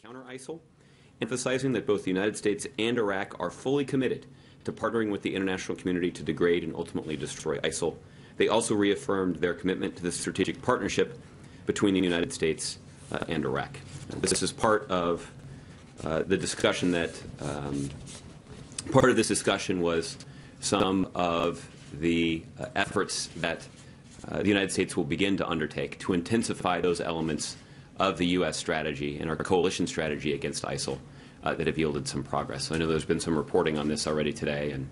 counter ISIL, emphasizing that both the United States and Iraq are fully committed to partnering with the international community to degrade and ultimately destroy ISIL. They also reaffirmed their commitment to the strategic partnership between the United States and Iraq. This is part of the discussion that part of this discussion was some of the efforts that the United States will begin to undertake to intensify those elements of the U.S. strategy and our coalition strategy against ISIL that have yielded some progress. So I know there's been some reporting on this already today, and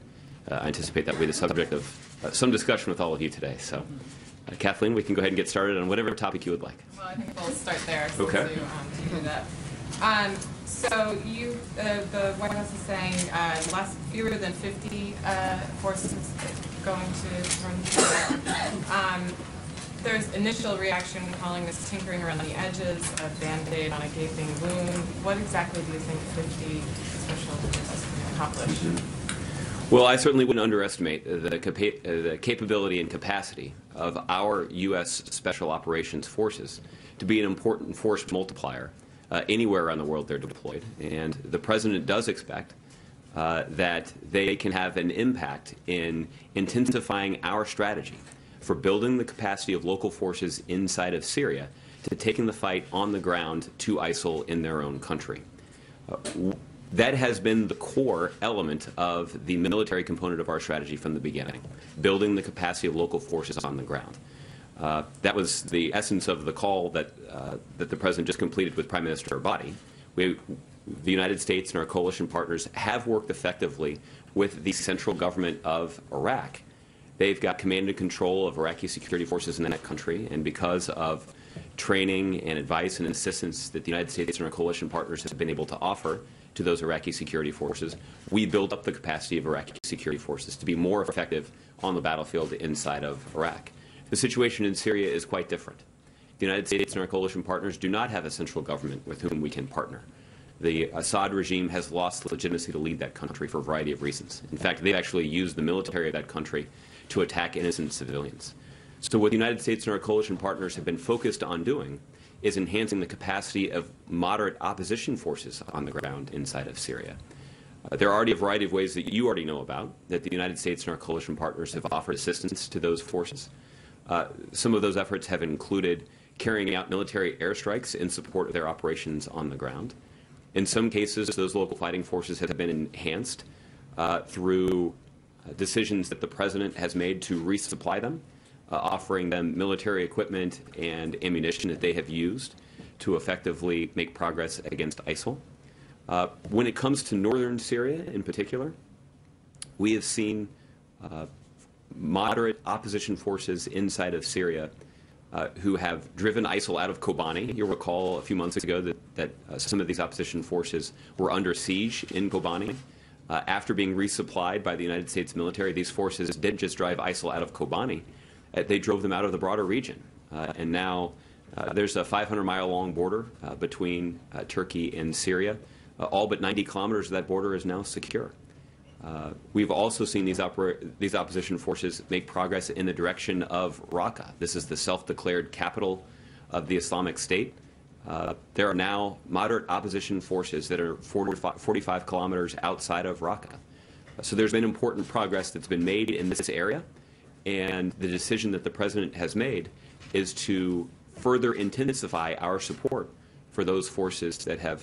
I anticipate that will be the subject of some discussion with all of you today. So, Kathleen, we can go ahead and get started on whatever topic you would like. Well, I think we'll start there. Okay. To do that. So the White House is saying fewer than 50 forces going to Northern Syria. There's initial reaction calling this tinkering around the edges, a Band-Aid on a gaping wound. What exactly do you think 50 special forces can accomplish? Well, I certainly wouldn't underestimate the capability and capacity of our U.S. Special Operations Forces to be an important force multiplier anywhere around the world they're deployed. And the President does expect that they can have an impact in intensifying our strategy for building the capacity of local forces inside of Syria to taking the fight on the ground to ISIL in their own country. That has been the core element of the military component of our strategy from the beginning, building the capacity of local forces on the ground. That was the essence of the call that the President just completed with Prime Minister Abadi. The United States and our coalition partners have worked effectively with the central government of Iraq. They've got command and control of Iraqi security forces in that country, and because of training and advice and assistance that the United States and our coalition partners have been able to offer to those Iraqi security forces, we build up the capacity of Iraqi security forces to be more effective on the battlefield inside of Iraq. The situation in Syria is quite different. The United States and our coalition partners do not have a central government with whom we can partner. The Assad regime has lost legitimacy to lead that country for a variety of reasons. In fact, they've actually used the military of that country to attack innocent civilians. So what the United States and our coalition partners have been focused on doing is enhancing the capacity of moderate opposition forces on the ground inside of Syria. There are already a variety of ways that you already know about that the United States and our coalition partners have offered assistance to those forces. Some of those efforts have included carrying out military airstrikes in support of their operations on the ground. In some cases, those local fighting forces have been enhanced through decisions that the President has made to resupply them, offering them military equipment and ammunition that they have used to effectively make progress against ISIL. When it comes to northern Syria in particular, we have seen moderate opposition forces inside of Syria who have driven ISIL out of Kobani. You'll recall a few months ago that some of these opposition forces were under siege in Kobani. After being resupplied by the United States military, these forces didn't just drive ISIL out of Kobani, they drove them out of the broader region. And now there's a 500-mile-long border between Turkey and Syria. All but 90 kilometers of that border is now secure. We've also seen these opposition forces make progress in the direction of Raqqa. This is the self-declared capital of the Islamic State. There are now moderate opposition forces that are 45 kilometers outside of Raqqa. So there's been important progress that's been made in this area, and the decision that the President has made is to further intensify our support for those forces that have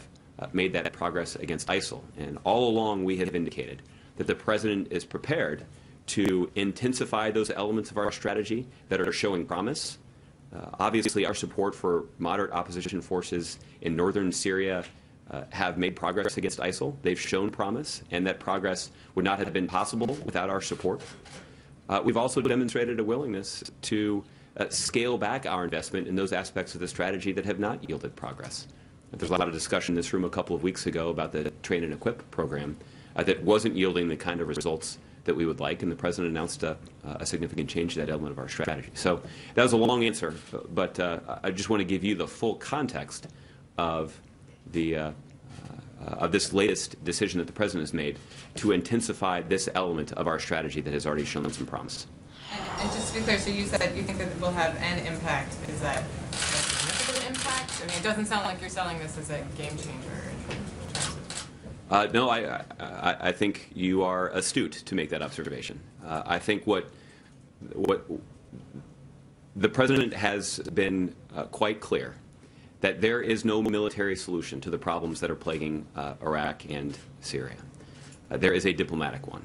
made that progress against ISIL. And all along we have indicated that the President is prepared to intensify those elements of our strategy that are showing promise. Obviously, our support for moderate opposition forces in northern Syria have made progress against ISIL. They've shown promise, and that progress would not have been possible without our support. We've also demonstrated a willingness to scale back our investment in those aspects of the strategy that have not yielded progress. There's a lot of discussion in this room a couple of weeks ago about the Train and Equip program that wasn't yielding the kind of results that we would like, and the President announced a significant change to that element of our strategy. So that was a long answer, but I just want to give you the full context of this latest decision that the President has made to intensify this element of our strategy that has already shown some promise. And just to be clear, so you said you think that it will have an impact. Is that a significant impact? I mean, it doesn't sound like you're selling this as a game changer in terms of... No, I think you are astute to make that observation. I think what the president has been quite clear that there is no military solution to the problems that are plaguing Iraq and Syria. There is a diplomatic one.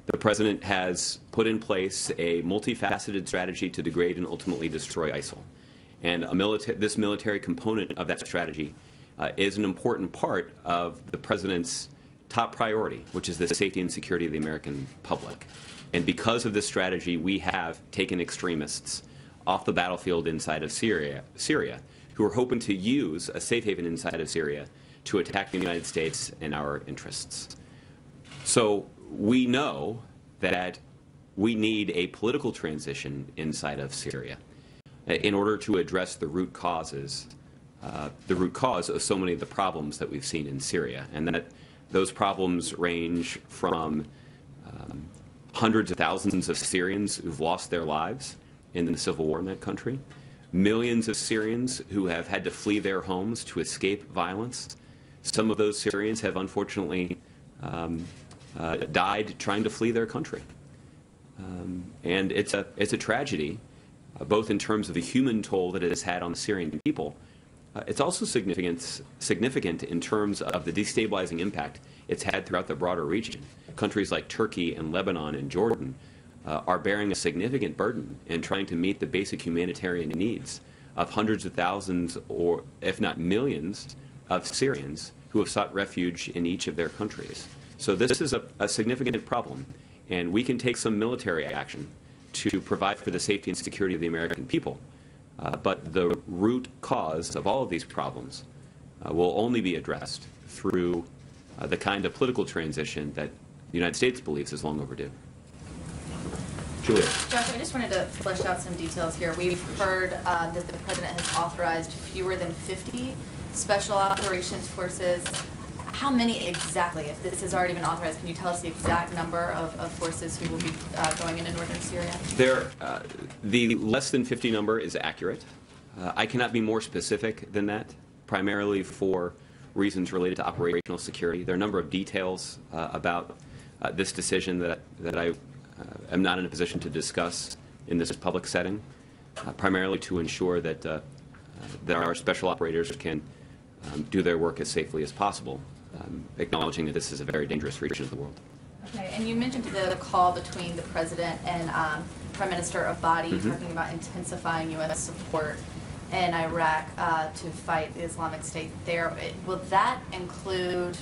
The president has put in place a multifaceted strategy to degrade and ultimately destroy ISIL. And this military component of that strategy is an important part of the president's top priority, which is the safety and security of the American public. And because of this strategy, we have taken extremists off the battlefield inside of Syria, who are hoping to use a safe haven inside of Syria to attack the United States and our interests. So we know that we need a political transition inside of Syria in order to address the root cause of so many of the problems that we've seen in Syria, and that those problems range from hundreds of thousands of Syrians who've lost their lives in the civil war in that country, millions of Syrians who have had to flee their homes to escape violence. Some of those Syrians have unfortunately died trying to flee their country. And it's a tragedy, both in terms of the human toll that it has had on the Syrian people. It's also significant in terms of the destabilizing impact it's had throughout the broader region. Countries like Turkey and Lebanon and Jordan are bearing a significant burden in trying to meet the basic humanitarian needs of hundreds of thousands, or if not millions, of Syrians who have sought refuge in each of their countries. So this is a significant problem, and we can take some military action to provide for the safety and security of the American people. But the root cause of all of these problems will only be addressed through the kind of political transition that the United States believes is long overdue. Julia. Josh, I just wanted to flesh out some details here. We've heard that the president has authorized fewer than 50 special operations forces. How many exactly? If this has already been authorized, can you tell us the exact number of forces who will be going into northern Syria? The less than 50 number is accurate. I cannot be more specific than that, primarily for reasons related to operational security. There are a number of details about this decision that I am not in a position to discuss in this public setting, primarily to ensure that our special operators can do their work as safely as possible, acknowledging that this is a very dangerous region of the world. Okay, and you mentioned the call between the president and Prime Minister Abadi talking about intensifying U.S. support in Iraq to fight the Islamic State there. Will that include,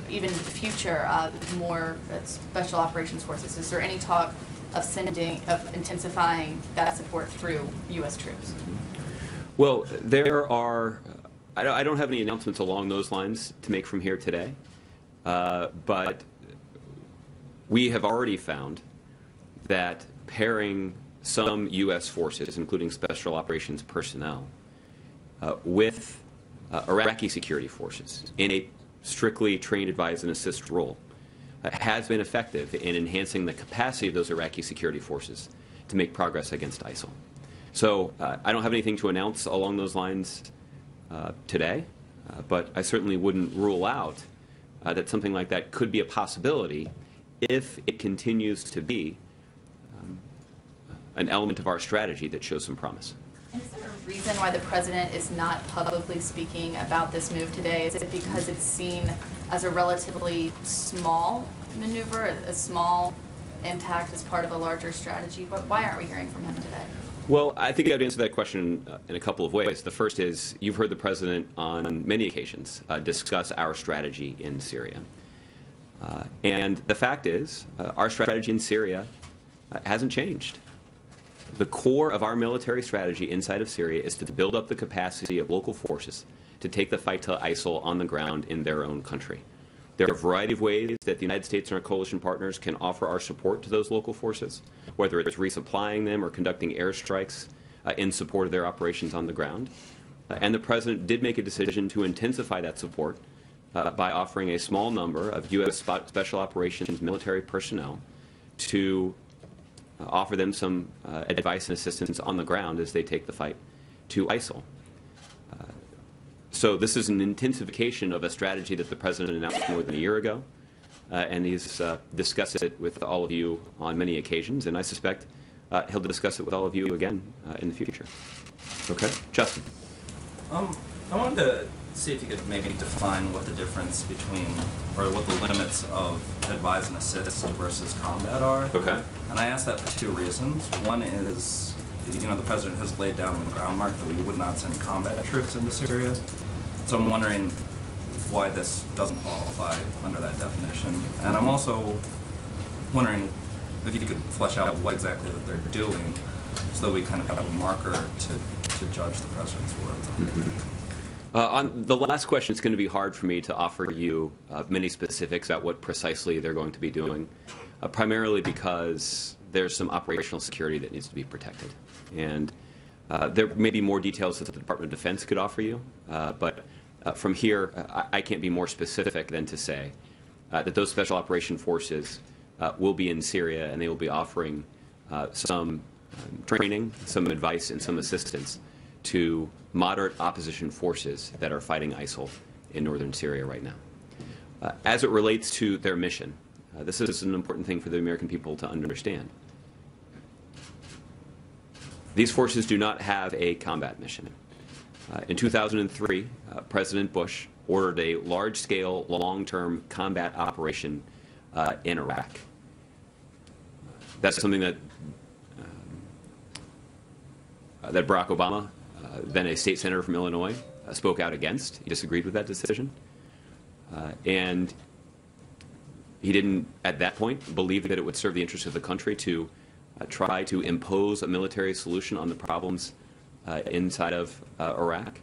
even in the future, more special operations forces? Is there any talk of intensifying that support through U.S. troops? Well, there are. I don't have any announcements along those lines to make from here today, but we have already found that pairing some U.S. forces, including special operations personnel, with Iraqi security forces in a strictly train, advise, and assist role has been effective in enhancing the capacity of those Iraqi security forces to make progress against ISIL. So I don't have anything to announce along those lines today, but I certainly wouldn't rule out that something like that could be a possibility if it continues to be an element of our strategy that shows some promise. Is there a reason why the president is not publicly speaking about this move today? Is it because it's seen as a relatively small maneuver, a small impact as part of a larger strategy? Why aren't we hearing from him today? Well, I think I'd answer that question in a couple of ways. The first is you've heard the president on many occasions discuss our strategy in Syria. And the fact is our strategy in Syria hasn't changed. The core of our military strategy inside of Syria is to build up the capacity of local forces to take the fight to ISIL on the ground in their own country. There are a variety of ways that the United States and our coalition partners can offer our support to those local forces, whether it's resupplying them or conducting airstrikes in support of their operations on the ground. And the president did make a decision to intensify that support by offering a small number of U.S. special operations military personnel to offer them some advice and assistance on the ground as they take the fight to ISIL. So this is an intensification of a strategy that the President announced more than a year ago, and he's discussed it with all of you on many occasions, and I suspect he'll discuss it with all of you again in the future. Okay? Justin. I wanted to see if you could maybe define what the difference between, or what the limits of advise and assist versus combat are. Okay. And I ask that for two reasons. One is, the President has laid down the groundwork that we would not send combat troops into Syria. So I'm wondering why this doesn't qualify under that definition. And I'm also wondering if you could flesh out what exactly that they're doing so that we kind of have a marker to judge the President's words. Mm-hmm. On the last question, it's going to be hard for me to offer you many specifics about what precisely they're going to be doing, primarily because there's some operational security that needs to be protected. And there may be more details that the Department of Defense could offer you, but from here, I can't be more specific than to say that those Special Operation Forces will be in Syria, and they will be offering some training, some advice, and some assistance to moderate opposition forces that are fighting ISIL in northern Syria right now. As it relates to their mission, this is an important thing for the American people to understand. These forces do not have a combat mission. In 2003, President Bush ordered a large-scale, long-term combat operation in Iraq. That's something that Barack Obama, then a state senator from Illinois, spoke out against. He disagreed with that decision. And he didn't, at that point, believe that it would serve the interests of the country to try to impose a military solution on the problems inside of Iraq.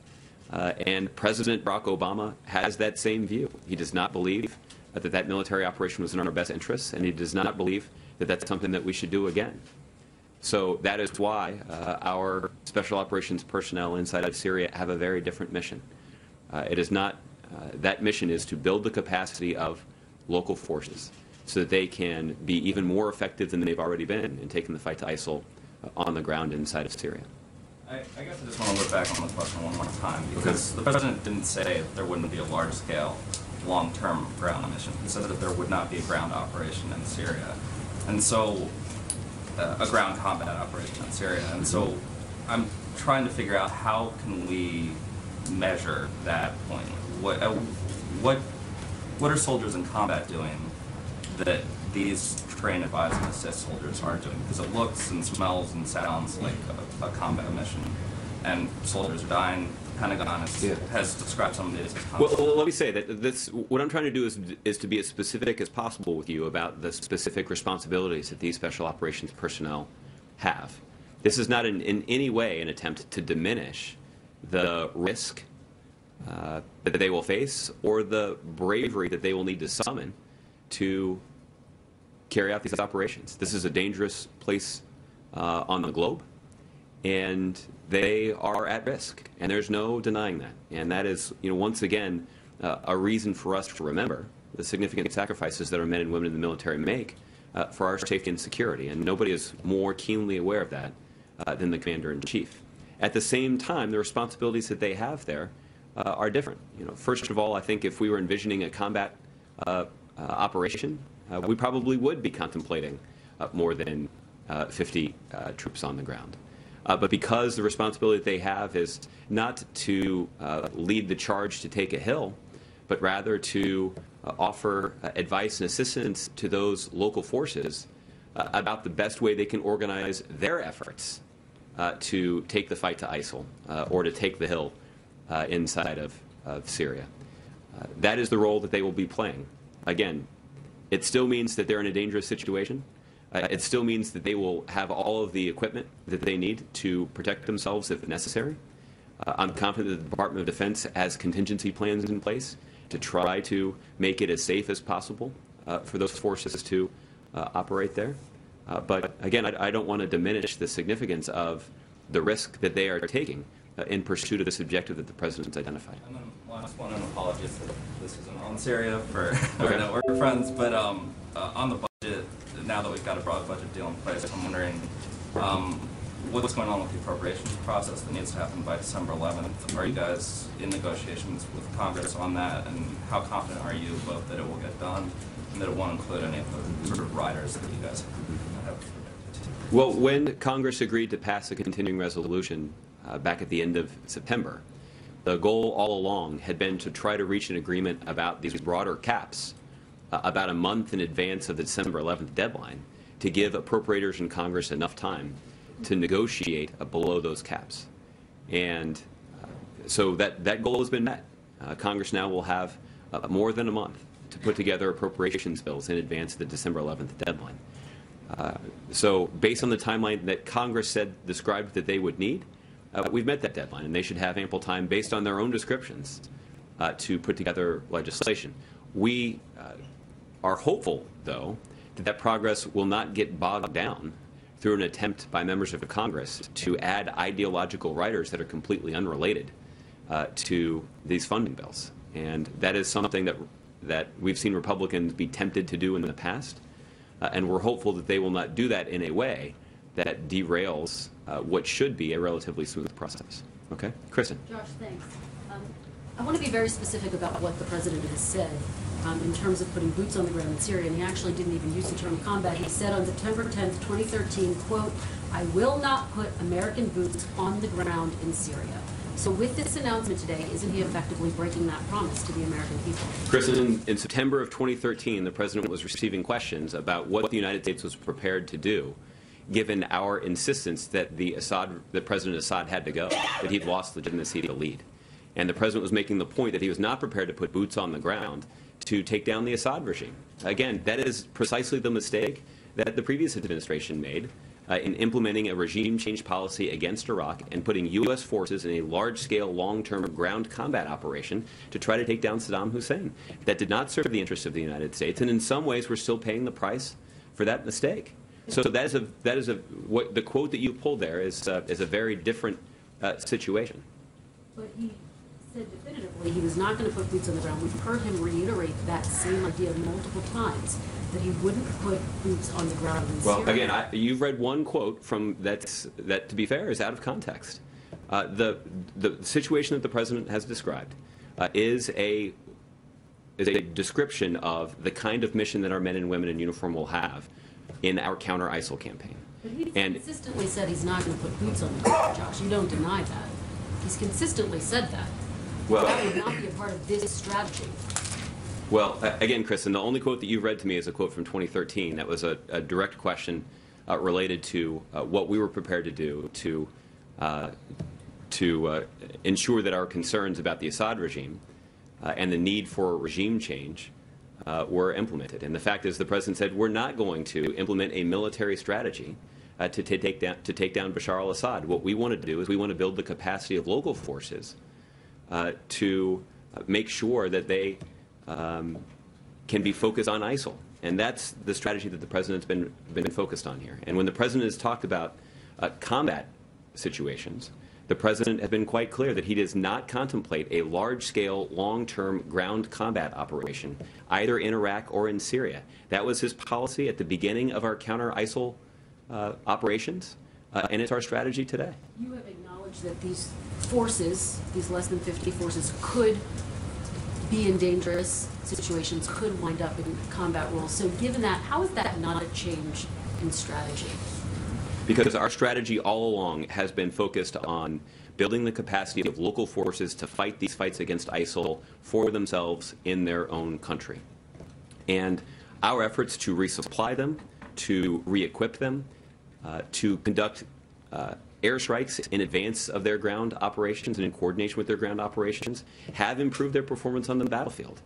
And President Barack Obama has that same view. He does not believe that that military operation was in our best interests, and he does not believe that that's something that we should do again. So that is why our special operations personnel inside of Syria have a very different mission. It is not, that mission is to build the capacity of local forces so that they can be even more effective than they've already been in taking the fight to ISIL on the ground inside of Syria. I guess I just want to look back on the question one more time, because the President didn't say there wouldn't be a large-scale, long-term ground mission. He said that there would not be a ground operation in Syria. And so a ground combat operation in Syria. And so I'm trying to figure out how can we measure that point. What are soldiers in combat doing that these trained, advise, and assist soldiers aren't doing? Because it looks and smells and sounds like a combat mission, and soldiers are dying. The Pentagon has described some of these as combat. Well, let me say that what I'm trying to do is to be as specific as possible with you about the specific responsibilities that these special operations personnel have. This is not in any way an attempt to diminish the risk that they will face or the bravery that they will need to summon to carry out these operations. This is a dangerous place on the globe, and they are at risk, and there's no denying that. And that is, once again, a reason for us to remember the significant sacrifices that our men and women in the military make for our safety and security. And nobody is more keenly aware of that than the Commander-in-Chief. At the same time, the responsibilities that they have there are different. First of all, I think if we were envisioning a combat operation, we probably would be contemplating more than 50 troops on the ground. But because the responsibility that they have is not to lead the charge to take a hill, but rather to offer advice and assistance to those local forces about the best way they can organize their efforts to take the fight to ISIL or to take the hill inside of Syria. That is the role that they will be playing. Again, it still means that they're in a dangerous situation. It still means that they will have all of the equipment that they need to protect themselves if necessary. I'm confident that the Department of Defense has contingency plans in place to try to make it as safe as possible for those forces to operate there. But again, I don't want to diminish the significance of the risk that they are taking in pursuit of this objective that the President's identified. And then last one, and apologies that this isn't on Syria for our network friends, but on the budget, now that we've got a broad budget deal in place, I'm wondering what's going on with the appropriations process that needs to happen by December 11th? Are you guys in negotiations with Congress on that, and how confident are you both that it will get done and that it won't include any of the sort of riders that you guys have? Well, when Congress agreed to pass a continuing resolution back at the end of September, the goal all along had been to try to reach an agreement about these broader caps about a month in advance of the December 11th deadline to give appropriators in Congress enough time to negotiate below those caps. And so that goal has been met. Congress now will have more than a month to put together appropriations bills in advance of the December 11th deadline. So based on the timeline that Congress described that they would need, we've met that deadline, and they should have ample time based on their own descriptions to put together legislation. We are hopeful, though, that progress will not get bogged down through an attempt by members of Congress to add ideological riders that are completely unrelated to these funding bills. And that is something that we've seen Republicans be tempted to do in the past, and we're hopeful that they will not do that in a way that derails what should be a relatively smooth process. Okay? Kristen. Josh, thanks. I want to be very specific about what the President has said in terms of putting boots on the ground in Syria, and he actually didn't even use the term combat. He said on September 10th, 2013, quote, "I will not put American boots on the ground in Syria." So with this announcement today, isn't he effectively breaking that promise to the American people? Kristen, in September of 2013, the President was receiving questions about what the United States was prepared to do, given our insistence that that President Assad had to go, that he'd lost legitimacy to lead. And the President was making the point that he was not prepared to put boots on the ground to take down the Assad regime. Again, that is precisely the mistake that the previous administration made in implementing a regime change policy against Iraq and putting U.S. forces in a large-scale, long-term ground combat operation to try to take down Saddam Hussein. That did not serve the interests of the United States, and in some ways we're still paying the price for that mistake. So what the quote that you pulled there is a very different situation. But he said definitively he was not going to put boots on the ground. We've heard him reiterate that same idea multiple times, that he wouldn't put boots on the ground in Syria. Well, again, you've read one quote from that, to be fair, is out of context. The situation that the President has described is a description of the kind of mission that our men and women in uniform will have in our counter-ISIL campaign. But he's consistently said he's not going to put boots on the ground, Josh. You don't deny that. He's consistently said that. Well, that would not be a part of this strategy. Well, again, Kristen, the only quote that you read to me is a quote from 2013. That was a direct question related to what we were prepared to do to ensure that our concerns about the Assad regime and the need for regime change were implemented. And the fact is, the President said we're not going to implement a military strategy to take down Bashar al-Assad. What we want to do is we want to build the capacity of local forces to make sure that they can be focused on ISIL. And that's the strategy that the President's been focused on here. And when the President has talked about combat situations, the President has been quite clear that he does not contemplate a large-scale, long-term ground combat operation, either in Iraq or in Syria. That was his policy at the beginning of our counter-ISIL operations, and it's our strategy today. You have acknowledged that these forces, these less than 50 forces, could be in dangerous situations, could wind up in combat roles. So given that, how is that not a change in strategy? Because our strategy all along has been focused on building the capacity of local forces to fight these fights against ISIL for themselves in their own country. And our efforts to resupply them, to re-equip them, to conduct airstrikes in advance of their ground operations and in coordination with their ground operations have improved their performance on the battlefield.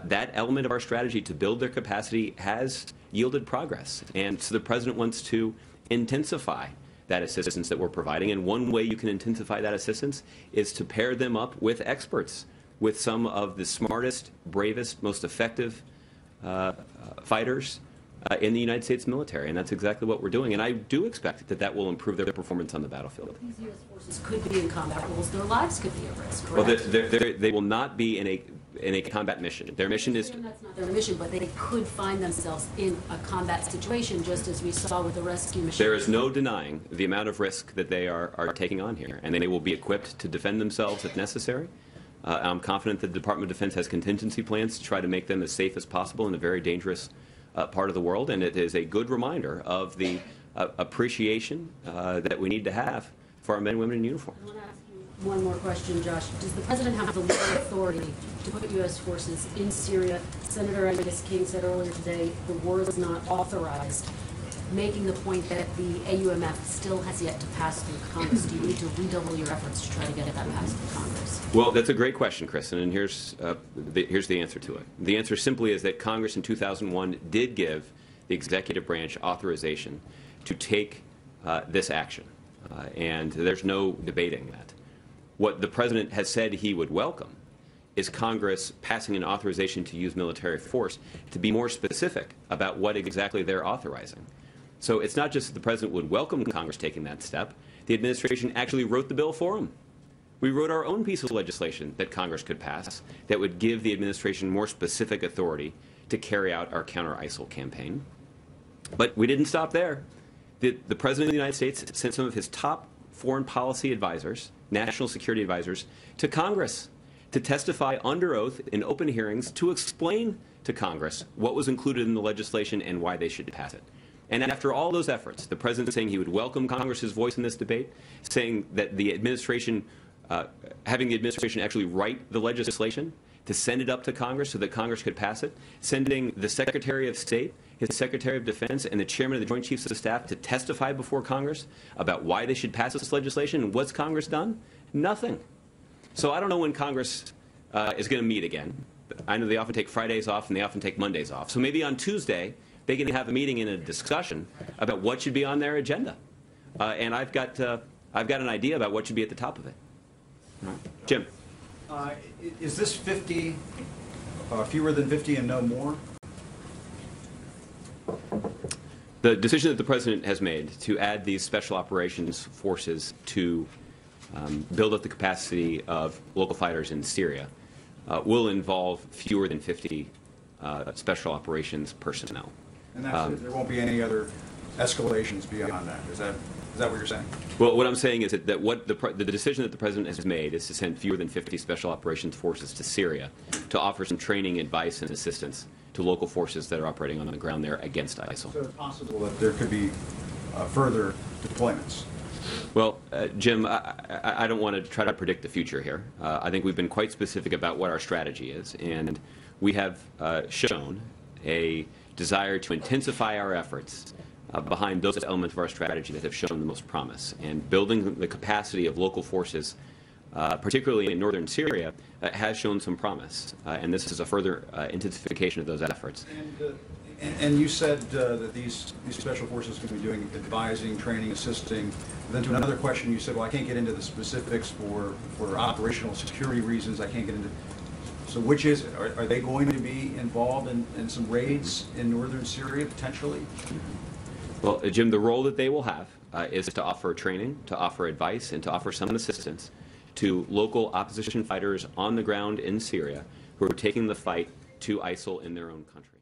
That element of our strategy to build their capacity has yielded progress. And so the President wants to intensify that assistance that we're providing. And one way you can intensify that assistance is to pair them up with experts, with some of the smartest, bravest, most effective fighters in the United States military. And that's exactly what we're doing. And I do expect that will improve their performance on the battlefield. These U.S. forces could be in combat roles. Their lives could be at risk, correct? Well, they will not be in a in a combat mission. Their mission is... That's not their mission, but they could find themselves in a combat situation, just as we saw with the rescue mission. There is no denying the amount of risk that they are taking on here, and they will be equipped to defend themselves if necessary. I'm confident that the Department of Defense has contingency plans to try to make them as safe as possible in a very dangerous part of the world, and it is a good reminder of the appreciation that we need to have for our men and women in uniform. I want to ask you one more question, Josh. Does the President have the legal authority to put U.S. forces in Syria? Senator Angus King said earlier today the war is not authorized, making the point that the AUMF still has yet to pass through Congress. Do you need to redouble your efforts to try to get that passed through Congress? Well, that's a great question, Kristen, and here's the answer to it. The answer simply is that Congress in 2001 did give the executive branch authorization to take this action, and there's no debating that. What the President has said he would welcome is Congress passing an authorization to use military force to be more specific about what exactly they're authorizing. So it's not just that the President would welcome Congress taking that step. The administration actually wrote the bill for him. We wrote our own piece of legislation that Congress could pass that would give the administration more specific authority to carry out our counter-ISIL campaign. But we didn't stop there. The President of the United States sent some of his top foreign policy advisors, national security advisors, to Congress to testify under oath in open hearings to explain to Congress what was included in the legislation and why they should pass it. And after all those efforts, the President saying he would welcome Congress's voice in this debate, saying that the administration, having the administration actually write the legislation to send it up to Congress so that Congress could pass it, sending the Secretary of State, his Secretary of Defense, and the Chairman of the Joint Chiefs of Staff to testify before Congress about why they should pass this legislation. And what's Congress done? Nothing. So I don't know when Congress is going to meet again. I know they often take Fridays off and they often take Mondays off. So maybe on Tuesday they can have a meeting and a discussion about what should be on their agenda. And I've got an idea about what should be at the top of it. Jim. Is this 50, fewer than 50 and no more? The decision that the President has made to add these special operations forces to build up the capacity of local fighters in Syria will involve fewer than 50 special operations personnel. And that's it. There won't be any other escalations beyond that. Is that what you're saying? Well, what I'm saying is that what the decision that the President has made is to send fewer than 50 special operations forces to Syria to offer some training, advice, and assistance to local forces that are operating on the ground there against ISIL. So it's possible that there could be further deployments? Well, Jim, I don't want to try to predict the future here. I think we've been quite specific about what our strategy is, and we have shown a desire to intensify our efforts behind those elements of our strategy that have shown the most promise. And building the capacity of local forces, particularly in northern Syria, has shown some promise. And this is a further intensification of those efforts. And you said that these special forces could be doing advising, training, assisting. Then to another question, you said, well, I can't get into the specifics for operational security reasons. I can't get into. So which is it? Are they going to be involved in some raids in northern Syria potentially? Well, Jim, the role that they will have is to offer training, to offer advice, and to offer some assistance to local opposition fighters on the ground in Syria who are taking the fight to ISIL in their own country.